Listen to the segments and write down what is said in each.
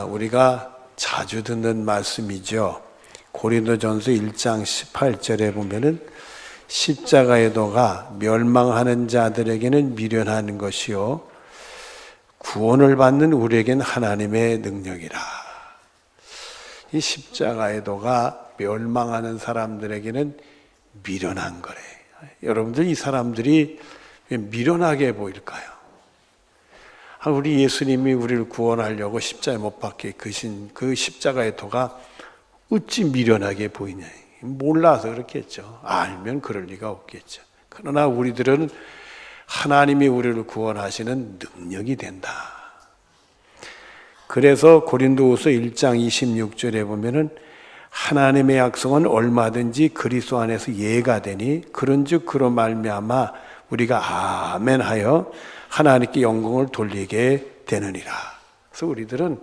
우리가 자주 듣는 말씀이죠. 고린도전서 1장 18절에 보면은 십자가의 도가 멸망하는 자들에게는 미련한 것이요 구원을 받는 우리에겐 하나님의 능력이라. 이 십자가의 도가 멸망하는 사람들에게는 미련한 거래. 여러분들, 이 사람들이 왜 미련하게 보일까요? 우리 예수님이 우리를 구원하려고 십자가에 못 박혀 그신 그 십자가의 도가 어찌 미련하게 보이냐. 몰라서 그렇겠죠. 알면 그럴 리가 없겠죠. 그러나 우리들은 하나님이 우리를 구원하시는 능력이 된다. 그래서 고린도후서 1장 26절에 보면은 하나님의 약속은 얼마든지 그리스도 안에서 예가 되니 그런즉 그로 말미암아 우리가 아멘하여 하나님께 영광을 돌리게 되느니라. 그래서 우리들은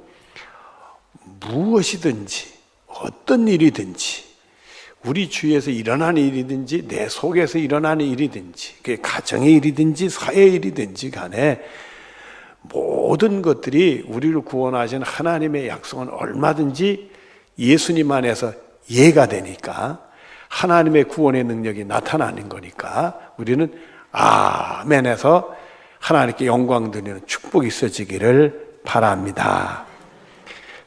무엇이든지 어떤 일이든지 우리 주위에서 일어나는 일이든지 내 속에서 일어나는 일이든지 그게 가정의 일이든지 사회의 일이든지 간에 모든 것들이 우리를 구원하신 하나님의 약속은 얼마든지 예수님 안에서 예가 되니까 하나님의 구원의 능력이 나타나는 거니까 우리는 아멘해서 하나님께 영광 드리는 축복이 있어지기를 바랍니다.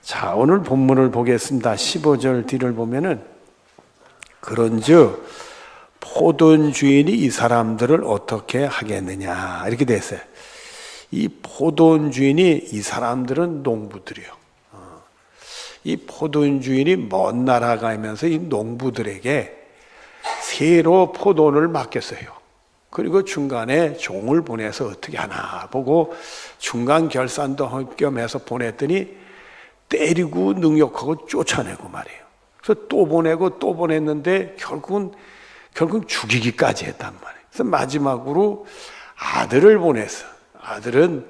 자, 오늘 본문을 보겠습니다. 15절 뒤를 보면은 그런즉 포도원 주인이 이 사람들을 어떻게 하겠느냐 이렇게 됐어요. 이 포도원 주인이 이 사람들은 농부들이요. 이 포도원 주인이 먼 나라 가면서 이 농부들에게 새로 포도원을 맡겼어요. 그리고 중간에 종을 보내서 어떻게 하나 보고 중간 결산도 할 겸해서 보냈더니 때리고 능욕하고 쫓아내고 말이에요. 그래서 또 보내고 또 보냈는데 결국은 죽이기까지 했단 말이에요. 그래서 마지막으로 아들을 보냈어. 아들은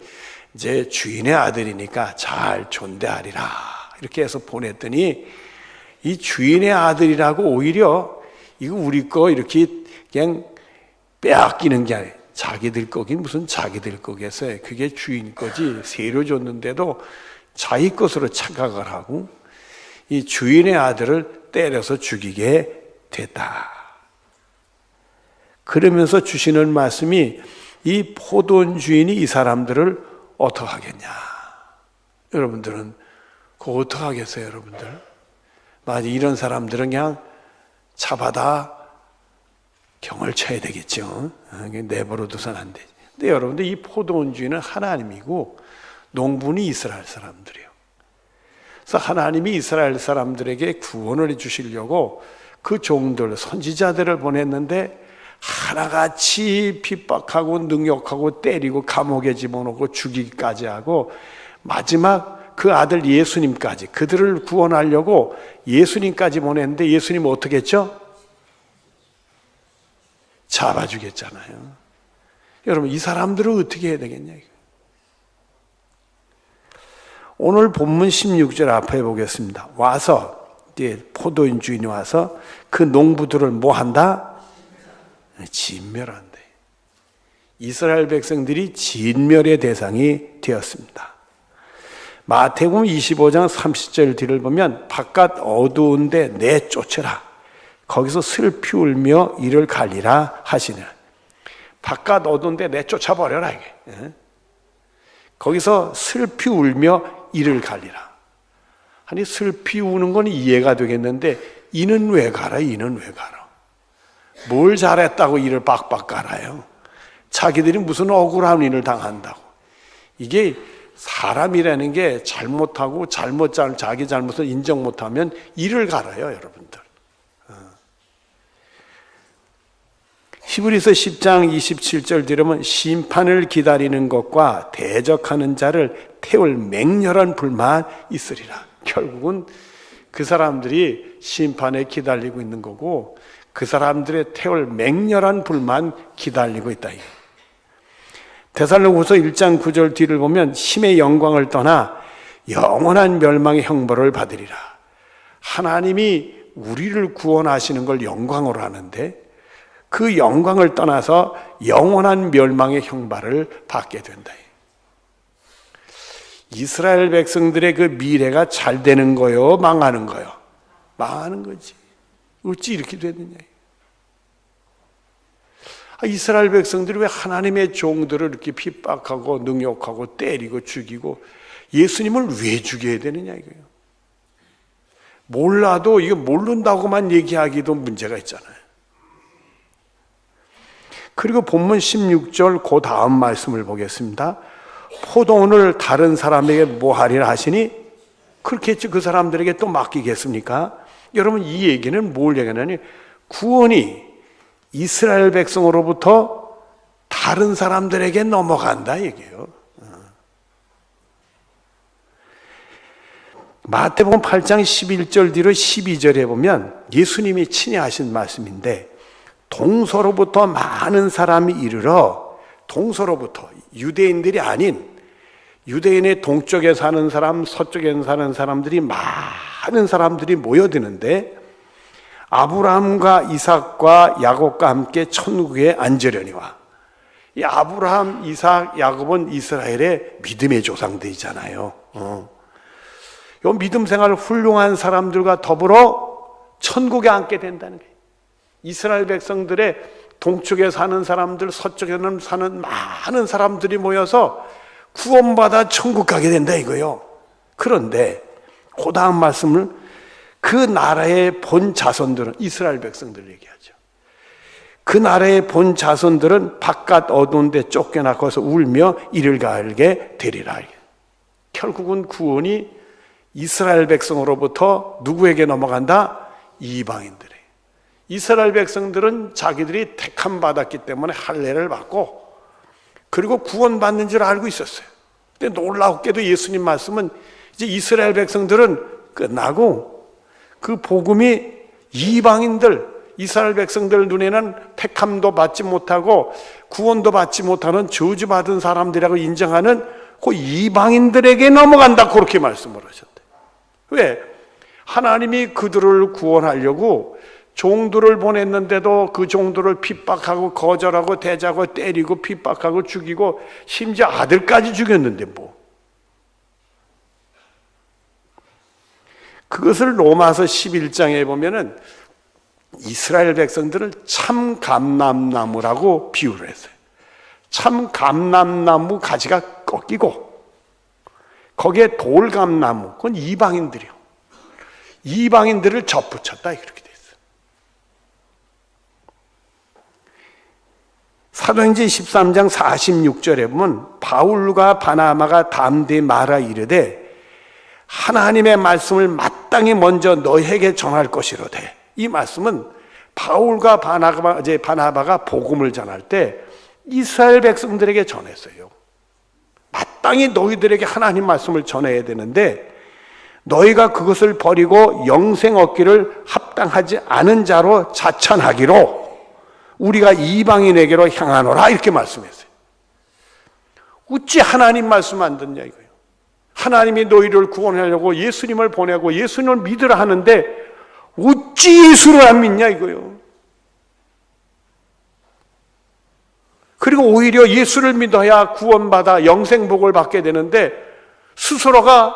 이제 주인의 아들이니까 잘 존대하리라. 이렇게 해서 보냈더니 이 주인의 아들이라고 오히려 이거 우리 거 이렇게 그냥 빼앗기는 게 아니에요. 자기들 거긴 무슨 자기들 거겠어요. 그게 주인 거지. 세로 줬는데도 자기 것으로 착각을 하고 이 주인의 아들을 때려서 죽이게 됐다. 그러면서 주시는 말씀이 이 포도원 주인이 이 사람들을 어떻게 하겠냐. 여러분들은 그거 어떻게 하겠어요, 여러분들? 만약 이런 사람들은 그냥 잡아다 경을 쳐야 되겠죠. 내버려 두선 안 되지. 근데 여러분들 이 포도원 주인은 하나님이고 농부는 이스라엘 사람들이에요. 그래서 하나님이 이스라엘 사람들에게 구원을 해 주시려고 그 종들, 선지자들을 보냈는데 하나같이 핍박하고 능욕하고 때리고 감옥에 집어넣고 죽이기까지 하고 마지막 그 아들 예수님까지 그들을 구원하려고 예수님까지 보냈는데 예수님은 어떻게 했죠? 잡아주겠잖아요. 여러분 이 사람들은 어떻게 해야 되겠냐? 오늘 본문 16절 앞에 보겠습니다. 와서 포도원 주인이 와서 그 농부들을 뭐 한다? 진멸한다. 이스라엘 백성들이 진멸의 대상이 되었습니다. 마태복음 25장 30절 뒤를 보면 바깥 어두운데 내쫓으라. 거기서 슬피 울며 이를 갈리라 하시네. 바깥 어두운데 내쫓아버려라 이게. 거기서 슬피 울며 이를 갈리라. 아니 슬피 우는 건 이해가 되겠는데 이는 왜 가라? 이는 왜 가라? 뭘 잘했다고 이를 빡빡 갈아요? 자기들이 무슨 억울한 일을 당한다고. 이게 사람이라는 게 잘못하고 자기 잘못을 인정 못하면 이를 갈아요, 여러분들. 히브리서 10장 27절 들으면 심판을 기다리는 것과 대적하는 자를 태울 맹렬한 불만 있으리라. 결국은 그 사람들이 심판에 기다리고 있는 거고 그 사람들의 태울 맹렬한 불만 기다리고 있다. 데살로니가후서 1장 9절 뒤를 보면 힘의 영광을 떠나 영원한 멸망의 형벌을 받으리라. 하나님이 우리를 구원하시는 걸 영광으로 하는데 그 영광을 떠나서 영원한 멸망의 형벌을 받게 된다. 이스라엘 백성들의 그 미래가 잘 되는 거요, 망하는 거요? 망하는 거지. 어찌 이렇게 되느냐. 이스라엘 백성들이 왜 하나님의 종들을 이렇게 핍박하고 능욕하고 때리고 죽이고 예수님을 왜 죽여야 되느냐 이거예요. 몰라도 이거 모른다고만 얘기하기도 문제가 있잖아요. 그리고 본문 16절 그 다음 말씀을 보겠습니다. 포도원을 다른 사람에게 뭐 하리라 하시니 그렇게 했죠. 그 사람들에게 또 맡기겠습니까? 여러분 이 얘기는 뭘 얘기하냐니 구원이 이스라엘 백성으로부터 다른 사람들에게 넘어간다 얘기예요. 마태복음 8장 11절 뒤로 12절에 보면 예수님이 친히 하신 말씀인데 동서로부터 많은 사람이 이르러 동서로부터 유대인들이 아닌 유대인의 동쪽에 사는 사람, 서쪽에 사는 사람들이 많은 사람들이 모여드는데 아브라함과 이삭과 야곱과 함께 천국에 앉으려니와 이 아브라함, 이삭, 야곱은 이스라엘의 믿음의 조상들이잖아요. 이 믿음 생활 훌륭한 사람들과 더불어 천국에 앉게 된다는 거예요. 이스라엘 백성들의 동쪽에 사는 사람들, 서쪽에는 사는 많은 사람들이 모여서 구원받아 천국 가게 된다 이거예요. 그런데 그 다음 말씀을 그 나라의 본 자손들은 이스라엘 백성들 얘기하죠. 그 나라의 본 자손들은 바깥 어두운 데 쫓겨나고서 울며 이를 갈게 되리라. 결국은 구원이 이스라엘 백성으로부터 누구에게 넘어간다? 이방인들에게. 이스라엘 백성들은 자기들이 택함 받았기 때문에 할례를 받고 그리고 구원받는 줄 알고 있었어요. 근데 놀랍게도 예수님 말씀은 이제 이스라엘 백성들은 끝나고 그 복음이 이방인들, 이스라엘 백성들 눈에는 택함도 받지 못하고 구원도 받지 못하는 저주받은 사람들이라고 인정하는 그 이방인들에게 넘어간다 그렇게 말씀을 하셨대요. 왜? 하나님이 그들을 구원하려고 종들을 보냈는데도 그 종들을 핍박하고 거절하고 대자고 때리고 핍박하고 죽이고 심지어 아들까지 죽였는데 뭐. 그것을 로마서 11장에 보면은 이스라엘 백성들을 참 감람나무라고 비유를 했어요. 참 감람나무 가지가 꺾이고 거기에 돌감나무, 그건 이방인들이요. 이방인들을 접붙였다 이렇게 돼 있어요. 사도행전 13장 46절에 보면 바울과 바나바가 담대히 말하 이르되 하나님의 말씀을 마땅히 먼저 너희에게 전할 것이로되 이 말씀은 바울과 바나바가 복음을 전할 때 이스라엘 백성들에게 전했어요. 마땅히 너희들에게 하나님 말씀을 전해야 되는데 너희가 그것을 버리고 영생 얻기를 합당하지 않은 자로 자천하기로 우리가 이방인에게로 향하노라 이렇게 말씀했어요. 어찌 하나님 말씀 안 듣냐 이거예요. 하나님이 너희를 구원하려고 예수님을 보내고 예수님을 믿으라 하는데 어찌 예수를 안 믿냐 이거예요. 그리고 오히려 예수를 믿어야 구원받아 영생복을 받게 되는데 스스로가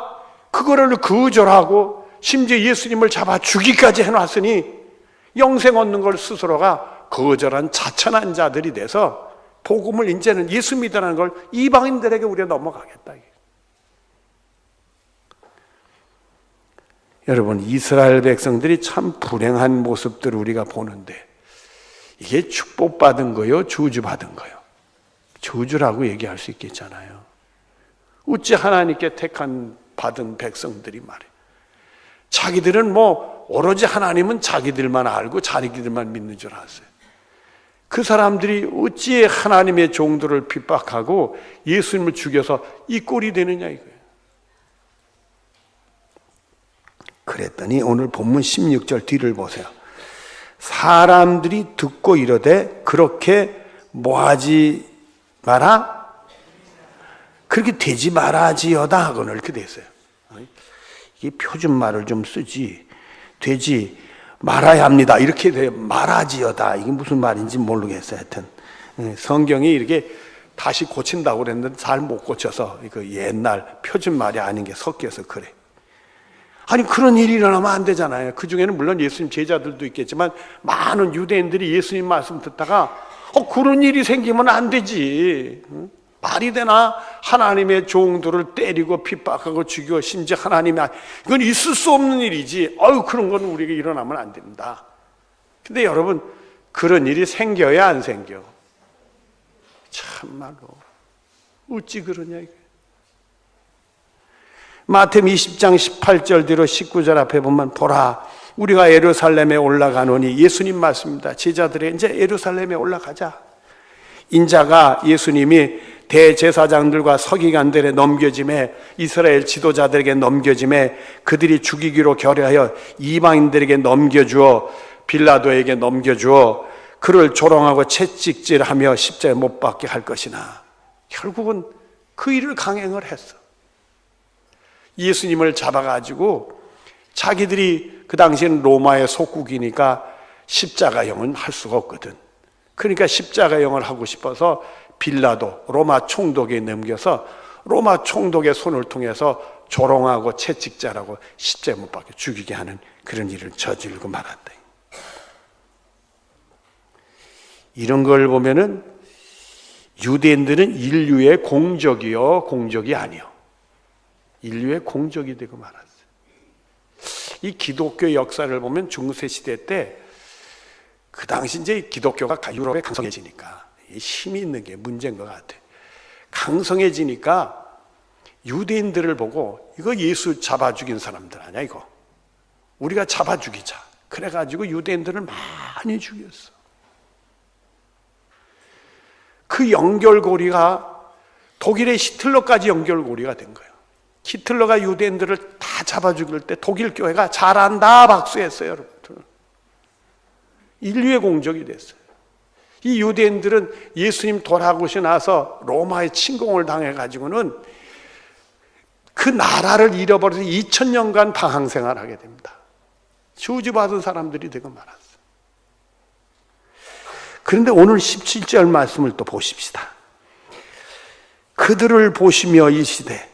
그거를 거절하고 심지어 예수님을 잡아 죽이기까지 해놨으니 영생 얻는 걸 스스로가 거절한 자천한 자들이 돼서 복음을 이제는 예수 믿으라는 걸 이방인들에게 우리가 넘어가겠다. 여러분 이스라엘 백성들이 참 불행한 모습들을 우리가 보는데 이게 축복받은 거요 저주받은 거요? 저주라고 얘기할 수 있겠잖아요. 어찌 하나님께 받은 백성들이 말이에요. 자기들은 뭐 오로지 하나님은 자기들만 알고 자기들만 믿는 줄 알았어요. 그 사람들이 어찌 하나님의 종들을 핍박하고 예수님을 죽여서 이 꼴이 되느냐 이거예요. 그랬더니 오늘 본문 16절 뒤를 보세요. 사람들이 듣고 이르되 그렇게 뭐하지 마라? 그렇게 되지 말아지어다 하고는 이렇게 됐어요. 이게 표준말을 좀 쓰지 되지 말아야 합니다 이렇게 돼 말아지어다 이게 무슨 말인지 모르겠어요. 하여튼 성경이 이렇게 다시 고친다고 그랬는데 잘 못 고쳐서 그 옛날 표준말이 아닌 게 섞여서 그래. 아니 그런 일이 일어나면 안 되잖아요. 그 중에는 물론 예수님 제자들도 있겠지만 많은 유대인들이 예수님 말씀 듣다가 그런 일이 생기면 안 되지. 말이 되나? 하나님의 종들을 때리고 핍박하고 죽이고 심지어 하나님이 이건 있을 수 없는 일이지. 그런 건 우리에게 일어나면 안 됩니다. 근데 여러분 그런 일이 생겨야 안 생겨? 참말로 어찌 그러냐 이게. 마태복음 20장 18절 뒤로 19절 앞에 보면 보라 우리가 예루살렘에 올라가노니 예수님 말씀입니다. 제자들의 이제 예루살렘에 올라가자. 인자가 예수님이 대제사장들과 서기관들에 넘겨짐에 이스라엘 지도자들에게 넘겨짐에 그들이 죽이기로 결의하여 이방인들에게 넘겨주어 빌라도에게 넘겨주어 그를 조롱하고 채찍질하며 십자가에 못 박게 할 것이나 결국은 그 일을 강행을 했어. 예수님을 잡아가지고 자기들이 그 당시에는 로마의 속국이니까 십자가형은 할 수가 없거든. 그러니까 십자가형을 하고 싶어서 빌라도 로마 총독에 넘겨서 로마 총독의 손을 통해서 조롱하고 채찍질하고 십자가에 못 박혀 죽이게 하는 그런 일을 저지르고 말았다. 이런 걸 보면은 유대인들은 인류의 공적이요 공적이 아니요 인류의 공적이 되고 말았어요. 이 기독교 역사를 보면 중세 시대 때 그 당시 이제 기독교가 유럽에 강성해지니까 힘이 있는 게 문제인 것 같아요. 강성해지니까 유대인들을 보고 이거 예수 잡아 죽인 사람들 아니야 이거. 우리가 잡아 죽이자. 그래가지고 유대인들을 많이 죽였어. 그 연결고리가 독일의 히틀러까지 연결고리가 된 거예요. 히틀러가 유대인들을 다 잡아 죽일 때 독일 교회가 잘한다 박수했어요, 여러분들. 인류의 공적이 됐어요. 이 유대인들은 예수님 돌아가시고 나서 로마의 침공을 당해가지고는 그 나라를 잃어버려서 2000년간 방황생활을 하게 됩니다. 저주받은 사람들이 되고 말았어요. 그런데 오늘 17절 말씀을 또 보십시다. 그들을 보시며 이 시대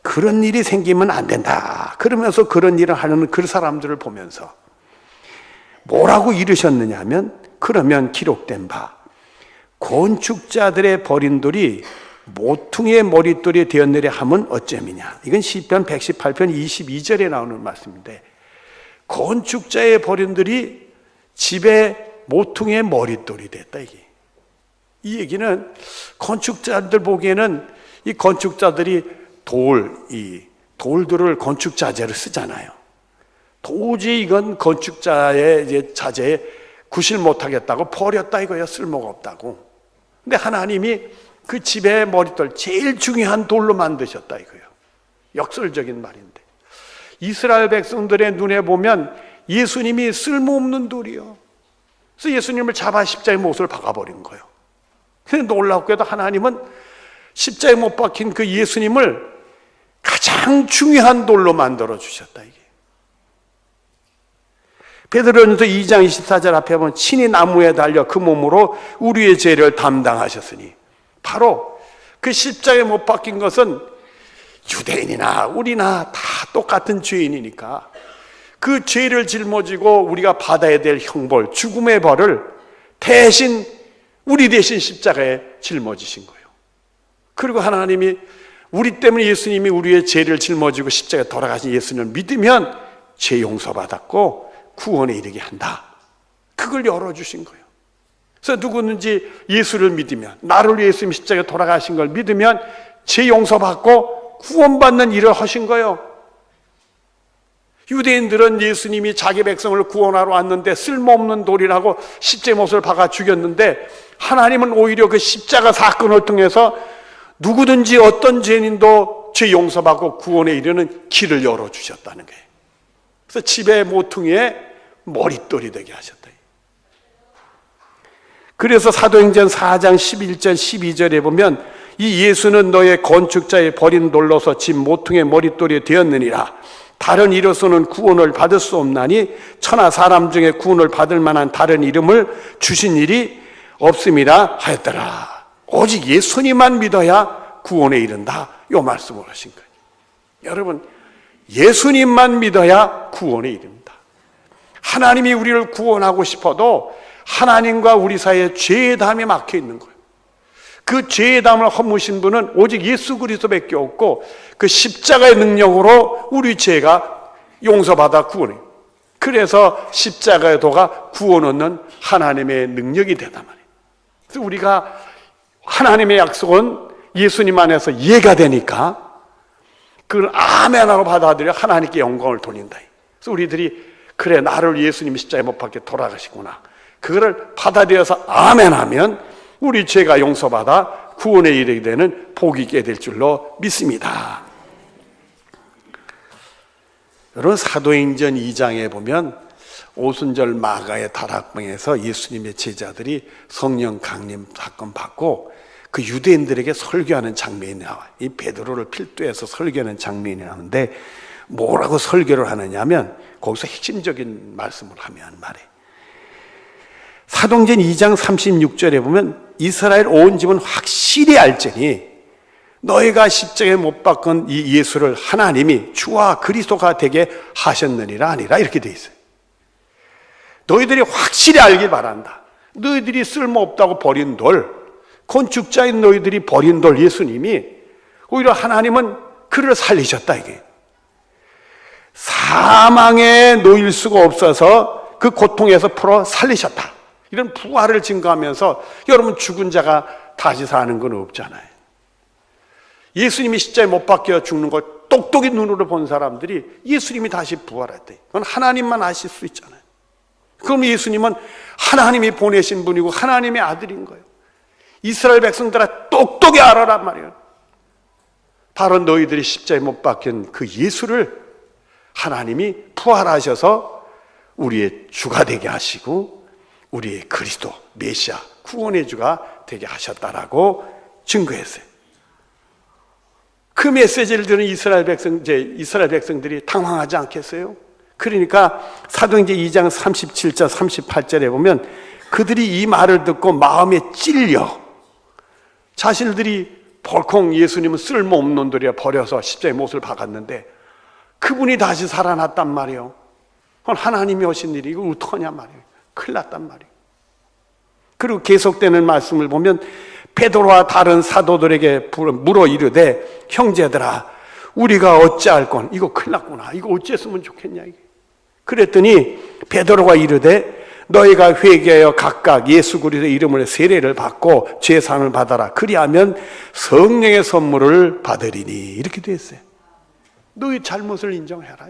그런 일이 생기면 안 된다. 그러면서 그런 일을 하는 그 사람들을 보면서 뭐라고 이르셨느냐 하면 그러면 기록된 바 건축자들의 버린 돌이 모퉁이의 머릿돌이 되었느냐 하면 어쩌미냐. 이건 시편 118편 22절에 나오는 말씀인데 건축자의 버린 돌이 집에 모퉁이의 머릿돌이 됐다 이게. 이 얘기는 건축자들 보기에는 이 건축자들이 이 돌들을 건축 자재로 쓰잖아요. 도저히 이건 건축자의 자재에 구실 못하겠다고 버렸다 이거야. 쓸모가 없다고. 근데 하나님이 그 집의 머릿돌 제일 중요한 돌로 만드셨다 이거예요. 역설적인 말인데 이스라엘 백성들의 눈에 보면 예수님이 쓸모없는 돌이요. 그래서 예수님을 잡아 십자가에 못을 박아버린 거예요. 그런데 놀랍게도 하나님은 십자가에 못 박힌 그 예수님을 가장 중요한 돌로 만들어 주셨다 이게. 베드로전서 2장 24절 앞에 보면 친히 나무에 달려 그 몸으로 우리의 죄를 담당하셨으니 바로 그 십자가에 못 박힌 것은 유대인이나 우리나 다 똑같은 죄인이니까 그 죄를 짊어지고 우리가 받아야 될 형벌, 죽음의 벌을 대신 우리 대신 십자가에 짊어지신 거예요. 그리고 하나님이 우리 때문에 예수님이 우리의 죄를 짊어지고 십자가에 돌아가신 예수님을 믿으면 죄 용서받았고 구원에 이르게 한다. 그걸 열어주신 거예요. 그래서 누구든지 예수를 믿으면 나를 위해 예수님 십자가에 돌아가신 걸 믿으면 죄 용서받고 구원받는 일을 하신 거예요. 유대인들은 예수님이 자기 백성을 구원하러 왔는데 쓸모없는 돌이라고 십자가에 못을 박아 죽였는데 하나님은 오히려 그 십자가 사건을 통해서 누구든지 어떤 죄인도 죄 용서받고 구원에 이르는 길을 열어주셨다는 거예요. 그래서 집의 모퉁이에 머릿돌이 되게 하셨다. 그래서 사도행전 4장 11절 12절에 보면 이 예수는 너의 건축자의 버린 돌로서 집 모퉁이의 머릿돌이 되었느니라. 다른 이로서는 구원을 받을 수 없나니 천하 사람 중에 구원을 받을 만한 다른 이름을 주신 일이 없음이라 하였더라. 오직 예수님만 믿어야 구원에 이른다. 이 말씀을 하신 거예요. 여러분, 예수님만 믿어야 구원에 이릅니다. 하나님이 우리를 구원하고 싶어도 하나님과 우리 사이에 죄의 담이 막혀 있는 거예요. 그 죄의 담을 허무신 분은 오직 예수 그리스도밖에 없고 그 십자가의 능력으로 우리 죄가 용서받아 구원해요. 그래서 십자가의 도가 구원 얻는 하나님의 능력이 되단 말이에요. 그래서 우리가 하나님의 약속은 예수님 안에서 이해가 되니까 그걸 아멘하고 받아들여 하나님께 영광을 돌린다. 그래서 우리들이 그래, 나를 예수님이 십자가에 못 박혀 돌아가시구나, 그거를 받아들여서 아멘하면 우리 죄가 용서받아 구원에 이르게 되는 복이 있게 될 줄로 믿습니다. 여러분, 사도행전 2장에 보면 오순절 마가의 다락방에서 예수님의 제자들이 성령 강림 사건 받고 그 유대인들에게 설교하는 장면이 나와요. 이 베드로를 필두해서 설교하는 장면이 나오는데 뭐라고 설교를 하느냐면 거기서 핵심적인 말씀을 하면 말이에요. 사도행전 2장 36절에 보면 이스라엘 온 집은 확실히 알지니 너희가 십자가에 못 박은 이 예수를 하나님이 주와 그리스도가 되게 하셨느니라 아니라, 이렇게 돼 있어요. 너희들이 확실히 알길 바란다. 너희들이 쓸모없다고 버린 돌, 건축자인 너희들이 버린 돌 예수님이 오히려 하나님은 그를 살리셨다, 이게. 사망에 놓일 수가 없어서 그 고통에서 풀어 살리셨다. 이런 부활을 증거하면서 여러분, 죽은 자가 다시 사는 건 없잖아요. 예수님이 십자가에 못 박혀 죽는 걸 똑똑히 눈으로 본 사람들이 예수님이 다시 부활했대. 그건 하나님만 아실 수 있잖아요. 그럼 예수님은 하나님이 보내신 분이고 하나님의 아들인 거예요. 이스라엘 백성들아, 똑똑히 알아란 말이에요. 바로 너희들이 십자가에 못 박힌 그 예수를 하나님이 부활하셔서 우리의 주가 되게 하시고 우리의 그리스도, 메시아, 구원의 주가 되게 하셨다라고 증거했어요. 그 메시지를 들은 이스라엘 백성들이 당황하지 않겠어요? 그러니까 사도행전 2장 37절 38절에 보면 그들이 이 말을 듣고 마음에 찔려 자신들이 벌컥 예수님은 쓸모없는 놈들이라 버려서 십자가에 못을 박았는데 그분이 다시 살아났단 말이에요. 그건 하나님이 하신 일이 이거 어떡하냐 말이에요. 큰일 났단 말이에요. 그리고 계속되는 말씀을 보면 베드로와 다른 사도들에게 물어 이르되 형제들아, 우리가 어찌할 건, 이거 큰일 났구나, 이거 어찌했으면 좋겠냐 이게. 그랬더니 베드로가 이르되 너희가 회개하여 각각 예수 그리스도의 이름으로 세례를 받고 죄사함을 받아라. 그리하면 성령의 선물을 받으리니, 이렇게 됐어요. 너희 잘못을 인정해라.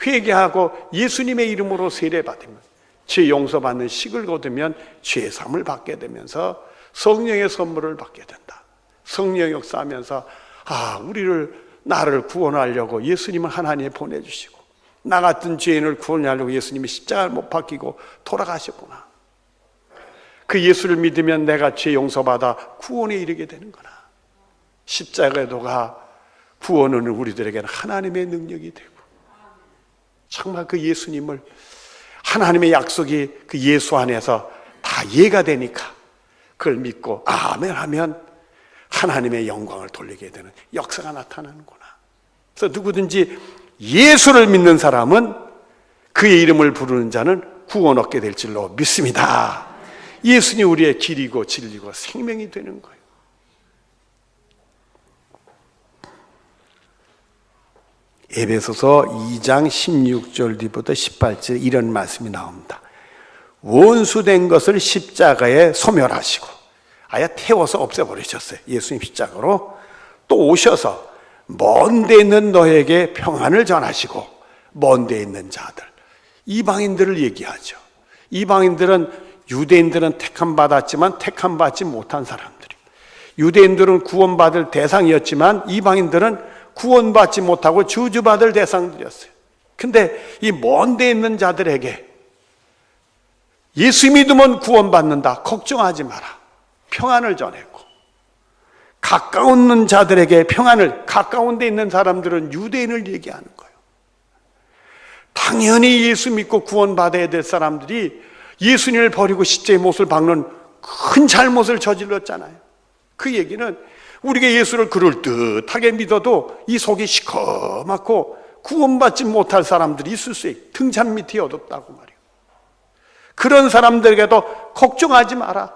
회개하고 예수님의 이름으로 세례 받으면 죄 용서받는 식을 거두면 죄사함을 받게 되면서 성령의 선물을 받게 된다. 성령 역사하면서 나를 구원하려고 예수님을 하나님이 보내주시고 나 같은 죄인을 구원하려고 예수님이 십자가를 못 박히고 돌아가셨구나. 그 예수를 믿으면 내가 죄 용서받아 구원에 이르게 되는구나. 십자가의 도가 구원은 우리들에게는 하나님의 능력이 되고 정말 그 예수님을, 하나님의 약속이 그 예수 안에서 다 이해가 되니까 그걸 믿고 아멘 하면 하나님의 영광을 돌리게 되는 역사가 나타나는구나. 그래서 누구든지 예수를 믿는 사람은 그의 이름을 부르는 자는 구원 얻게 될 줄로 믿습니다. 예수님 우리의 길이고 진리고 생명이 되는 거예요. 에베소서 2장 16절 뒤부터 18절 이런 말씀이 나옵니다. 원수된 것을 십자가에 소멸하시고 아예 태워서 없애버리셨어요. 예수님 십자가로. 또 오셔서 먼 데 있는 너에게 평안을 전하시고 먼 데 있는 자들, 이방인들을 얘기하죠. 이방인들은, 유대인들은 택함받았지만 택함받지 못한 사람들입니다. 유대인들은 구원받을 대상이었지만 이방인들은 구원받지 못하고 저주받을 대상들이었어요. 근데 이 먼 데 있는 자들에게 예수 믿으면 구원받는다, 걱정하지 마라, 평안을 전했고, 가까운 자들에게 평안을, 가까운 데 있는 사람들은 유대인을 얘기하는 거예요. 당연히 예수 믿고 구원받아야 될 사람들이 예수님을 버리고 십자가의 못을 박는 큰 잘못을 저질렀잖아요. 그 얘기는 우리가 예수를 그럴듯하게 믿어도 이 속이 시커멓고 구원받지 못할 사람들이 있을 수 있어요. 등잔 밑이 어둡다고 말이에요. 그런 사람들에게도 걱정하지 마라.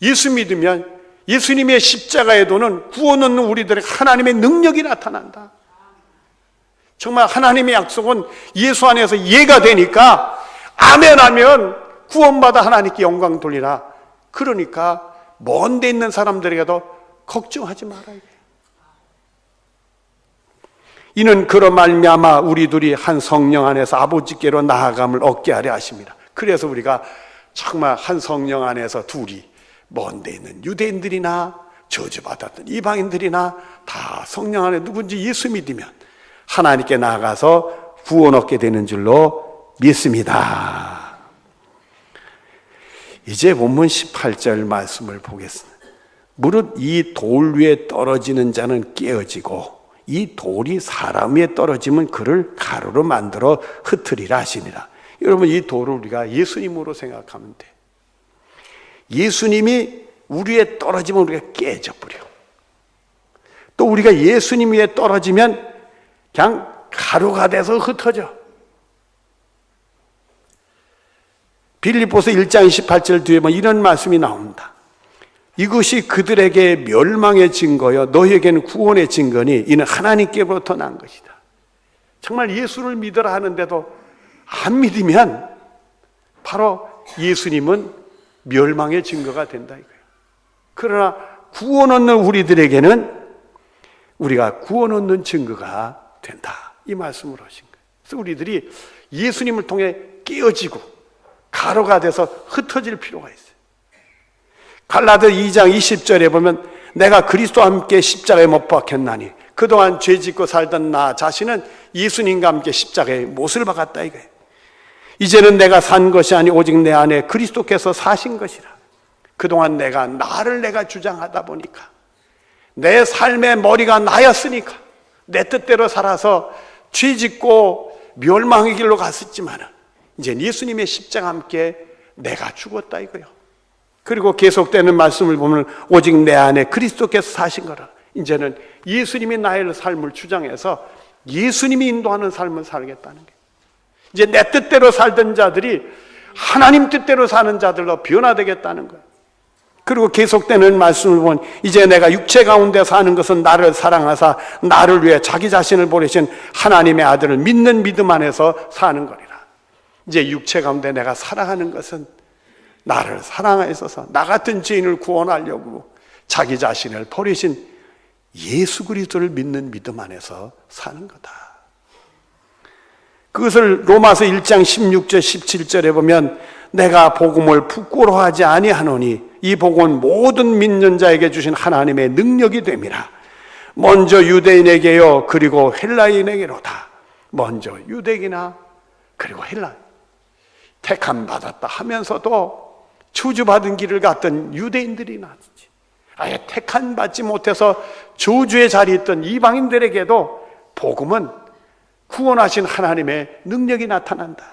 예수 믿으면 예수님의 십자가의 도는 구원 얻는 우리들의 하나님의 능력이 나타난다. 정말 하나님의 약속은 예수 안에서 이해가 되니까 아멘 하면 구원받아 하나님께 영광 돌리라. 그러니까 먼 데 있는 사람들에게도 걱정하지 말아야 돼요. 이는 그로 말미암아 우리들이 한 성령 안에서 아버지께로 나아감을 얻게 하려 하십니다. 그래서 우리가 정말 한 성령 안에서 둘이 먼 데 있는 유대인들이나 저주받았던 이방인들이나 다 성령 안에 누군지 예수 믿으면 하나님께 나아가서 구원 얻게 되는 줄로 믿습니다. 이제 본문 18절 말씀을 보겠습니다. 무릇 이 돌 위에 떨어지는 자는 깨어지고 이 돌이 사람 위에 떨어지면 그를 가루로 만들어 흩으리라 하시니라. 여러분, 이 돌을 우리가 예수님으로 생각하면 돼. 예수님이 우리 위에 떨어지면 우리가 깨져버려. 또 우리가 예수님 위에 떨어지면 그냥 가루가 돼서 흩어져. 빌립보서 1장 28절 뒤에 이런 말씀이 나옵니다. 이것이 그들에게 멸망의 증거여 너희에게는 구원의 증거니 이는 하나님께로부터 난 것이다. 정말 예수를 믿으라 하는데도 안 믿으면 바로 예수님은 멸망의 증거가 된다 이거예요. 그러나 구원 얻는 우리들에게는 우리가 구원 얻는 증거가 된다. 이 말씀을 하신 거예요. 그래서 우리들이 예수님을 통해 깨어지고 가루가 돼서 흩어질 필요가 있어요. 갈라디아 2장 20절에 보면 내가 그리스도와 함께 십자가에 못 박혔나니 그동안 죄짓고 살던 나 자신은 예수님과 함께 십자가에 못을 박았다 이거예요. 이제는 내가 산 것이 아니 오직 내 안에 그리스도께서 사신 것이라. 그동안 나를 주장하다 보니까 내 삶의 머리가 나였으니까 내 뜻대로 살아서 죄짓고 멸망의 길로 갔었지만 이제 예수님의 십자가와 함께 내가 죽었다 이거예요. 그리고 계속되는 말씀을 보면 오직 내 안에 그리스도께서 사신 거라. 이제는 예수님이 나의 삶을 주장해서 예수님이 인도하는 삶을 살겠다는 거예요. 이제 내 뜻대로 살던 자들이 하나님 뜻대로 사는 자들로 변화되겠다는 거예요. 그리고 계속되는 말씀을 보면 이제 내가 육체 가운데 사는 것은 나를 사랑하사 나를 위해 자기 자신을 보내신 하나님의 아들을 믿는 믿음 안에서 사는 거리라. 이제 육체 가운데 내가 살아가는 것은 나를 사랑하셔서 나 같은 죄인을 구원하려고 자기 자신을 버리신 예수 그리스도를 믿는 믿음 안에서 사는 거다. 그것을 로마서 1장 16절 17절에 보면 내가 복음을 부끄러워하지 아니하노니 이 복음은 모든 믿는 자에게 주신 하나님의 능력이 됨이라. 먼저 유대인에게요 그리고 헬라인에게로다. 먼저 유대인이나 그리고 헬라인 택함 받았다 하면서도 저주받은 길을 갔던 유대인들이 나왔지. 아예 택함 받지 못해서 저주의 자리에 있던 이방인들에게도 복음은 구원하신 하나님의 능력이 나타난다.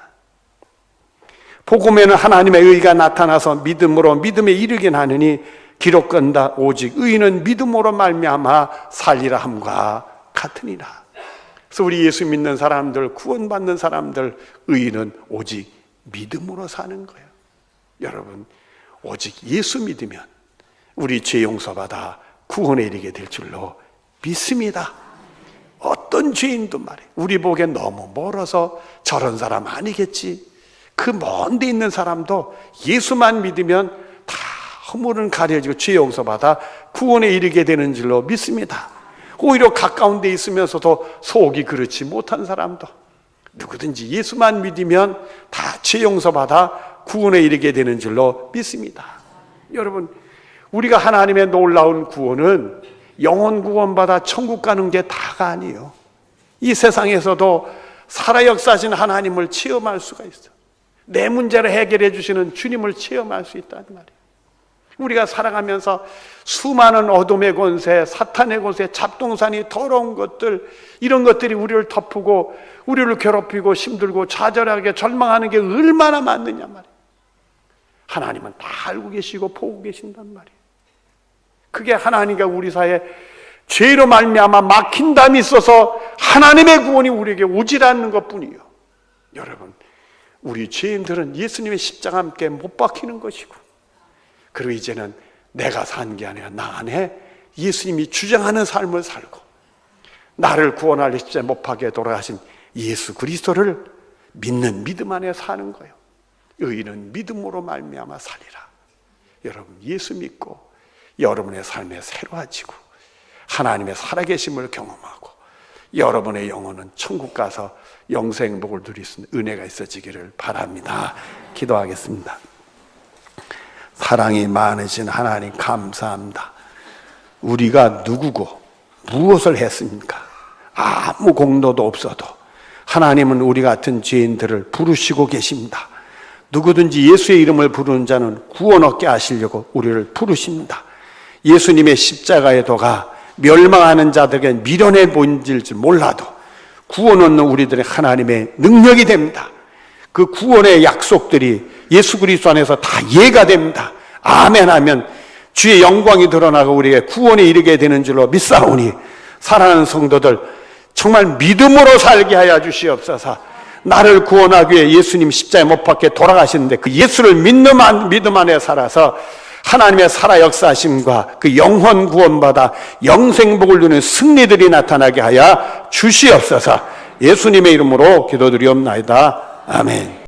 복음에는 하나님의 의가 나타나서 믿음으로 믿음에 이르게 하느니 기록건다 오직 의인은 믿음으로 말미암아 살리라 함과 같으니라. 그래서 우리 예수 믿는 사람들, 구원받는 사람들, 의인은 오직 믿음으로 사는 거예요. 여러분, 오직 예수 믿으면 우리 죄 용서받아 구원에 이르게 될 줄로 믿습니다. 어떤 죄인도 말해 우리 보기엔 너무 멀어서 저런 사람 아니겠지. 그 먼 데 있는 사람도 예수만 믿으면 다 허물은 가려지고 죄 용서받아 구원에 이르게 되는 줄로 믿습니다. 오히려 가까운 데 있으면서도 속이 그렇지 못한 사람도 누구든지 예수만 믿으면 다 죄 용서받아 구원에 이르게 되는 줄로 믿습니다. 여러분, 우리가 하나님의 놀라운 구원은 영혼 구원받아 천국 가는 게 다가 아니에요. 이 세상에서도 살아 역사하신 하나님을 체험할 수가 있어요. 내 문제를 해결해 주시는 주님을 체험할 수 있다는 말이에요. 우리가 살아가면서 수많은 어둠의 권세, 사탄의 권세, 잡동사니 더러운 것들, 이런 것들이 우리를 덮고 우리를 괴롭히고 힘들고 좌절하게 절망하는 게 얼마나 많느냐 말이에요. 하나님은 다 알고 계시고 보고 계신단 말이에요. 그게 하나님과 우리 사이에 죄로 말미암아 막힌 담이 있어서 하나님의 구원이 우리에게 오질 않는 것뿐이요. 여러분, 우리 죄인들은 예수님의 십자가 함께 못 박히는 것이고, 그리고 이제는 내가 산 게 아니라 나 안에 예수님이 주장하는 삶을 살고 나를 구원할 십자가에 못 박혀 돌아가신 예수 그리스도를 믿는 믿음 안에 사는 거예요. 의인은 믿음으로 말미암아 살리라. 여러분, 예수 믿고 여러분의 삶에 새로워지고 하나님의 살아계심을 경험하고 여러분의 영혼은 천국 가서 영생복을 누릴 수 있는 은혜가 있어지기를 바랍니다. 기도하겠습니다. 사랑이 많으신 하나님 감사합니다. 우리가 누구고 무엇을 했습니까? 아무 공로도 없어도 하나님은 우리 같은 죄인들을 부르시고 계십니다. 누구든지 예수의 이름을 부르는 자는 구원 얻게 하시려고 우리를 부르십니다. 예수님의 십자가의 도가 멸망하는 자들에게 미련해 보인줄 몰라도 구원 얻는 우리들의 하나님의 능력이 됩니다. 그 구원의 약속들이 예수 그리스도 안에서 다 이해가 됩니다. 아멘 하면 주의 영광이 드러나고 우리에게 구원에 이르게 되는 줄로 믿사오니 사랑하는 성도들, 정말 믿음으로 살게 하여 주시옵소서. 나를 구원하기 위해 예수님 십자가에 못 박혀 돌아가시는데 그 예수를 믿음 안에 살아서 하나님의 살아 역사하심과 그 영혼 구원받아 영생복을 누리는 승리들이 나타나게 하여 주시옵소서. 예수님의 이름으로 기도드리옵나이다. 아멘.